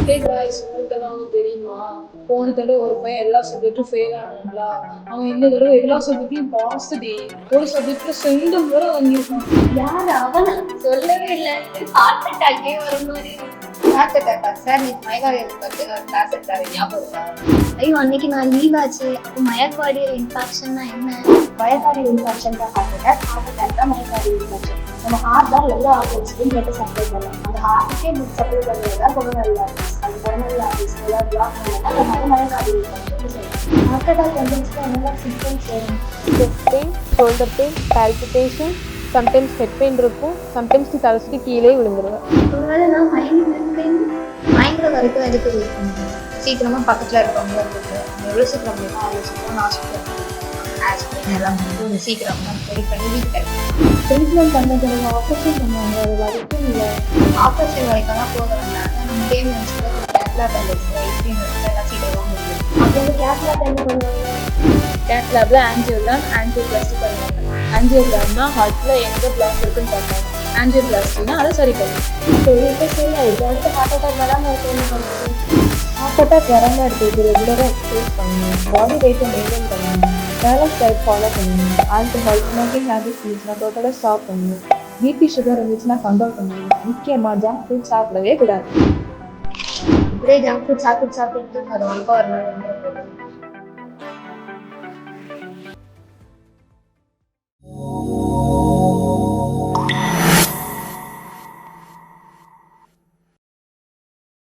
Hey guys, உங்களுக்கெல்லாம் தெரியுமா? போன தடவை ஒரு பையன் எல்லா சப்ஜெக்டும் ஃபெயில் ஆனாங்களா? அவன் இந்த தடவை எல்லா சப்ஜெக்ட்லயும் பாஸ் டி. ஒரு சப்ஜெக்ட்ல சென்டம் வர வாங்கியிருக்கான். யார் அவன்? சொல்லவே இல்லை. ஹார்ட் அட்டாக்கே வர மாதிரி. ஹார்ட் அட்டாக்கா சார்? நீ மயக்காடியில் பார்த்து கிளாஸ் எடுத்தாரு ஞாபகம் இருக்கா? ஐயோ அன்னைக்கு நான் லீவ் ஆச்சு. அப்போ மயக்காடியல் இன்ஃபெக்ஷன்னா என்ன? மயக்காடியல் இன்ஃபெக்ஷன் தான் ஹார்ட் அட்டாக் தான் மயக்காடியல் இன்ஃபெக்ஷன். நம்ம ஹார்ட் தான் எல்லா ஆர்கன்ஸ்லையும் பிளட் சப்ளை பண்ணலாம். அந்த ஹார்ட்டுக்கே பிளட் சப்ளை பண்ணுறது தான் கொரோனரி ஆர்டரிஸ். அந்த கொரோனரி ஆர்டரிஸ் எல்லாம் பிளாக் பண்ணால் நம்ம மயக்காடியல் இன்ஃபெக்ஷன் சொல்லலாம். ஹார்ட் அட்டாக் வந்துச்சுன்னா என்னெல்லாம் சிம்டம்ஸ் வரும்? Chest pain, shoulder pain, palpitation, sometimes head pain இருக்கும், சம்டைம்ஸ் நீ தலசிட்டு கீழே விழுந்துருவேன். ஒருவேளை நான் மயங்கிற வரைக்கும் எதுக்கு வெயிட் பண்ணுறேன்? சீக்கிரமாக பக்கத்தில் இருக்கவங்க இருக்குது எவ்வளோ சீக்கிரம் முடியுமோ அவ்வளோ சீக்கிரம் ஹாஸ்பிட்டல் ஆஸ்பிரின் எல்லாம் வந்து சீக்கிரமாக ரெடி பண்ணி வீட்டுக்கு ட்ரீட்மெண்ட் பண்ணதுக்கு ஆப்ரேஷன் பண்ணுவாங்க, அது வரைக்கும் இல்லை. ஆப்ரேஷன் வரைக்கும் தான் போக வேண்டாம். நம்ம கேம் நினச்சிட்டு கேட்லாப் வந்துருக்கு ஐஸ்கிரீம் எல்லாம் சீக்கிரமாக முடியும். அப்போ வந்து கேட்லாப் என்ன பண்ணுவாங்க? கேட் லேப்ல ஆன்ஜியோபிளாஸ்டி பண்ணுவாங்க. ஆன்ஜியோகிராம்னா ஹார்ட்டில் எங்கே பிளாக் இருக்குன்னு பார்ப்பாங்க. ஆன்ஜியோபிளாஸ்டினா அதை சரி பண்ணும். இப்போ சரி ஆயிடுச்சு. அடுத்து ஹார்ட் அட்டாக் வராமல் இருக்க என்ன பண்ணுறது? ஹார்ட் அட்டாக் வராமல் இருக்கிறது ரெகுலராக எக்ஸசைஸ் பண்ணணும், பாடி வெயிட்டை மெயின்டைன் பண்ணணும், பேலன்ஸ் டயட் ஃபாலோ பண்ணணும், ஆல்கஹால் ஸ்மோக்கிங் ஹேபிட்ஸ் இருந்துச்சுன்னா டோட்டலாக ஸ்டாப் பண்ணணும், பிபி சுகர் இருந்துச்சுன்னா கண்ட்ரோல் பண்ணணும். முக்கியமாக ஜங்க் ஃபுட் சாப்பிடவே கூடாது. இப்படியே ஜங்க் ஃபுட் சாப்பிட்டு அது ரொம்ப வரணும்.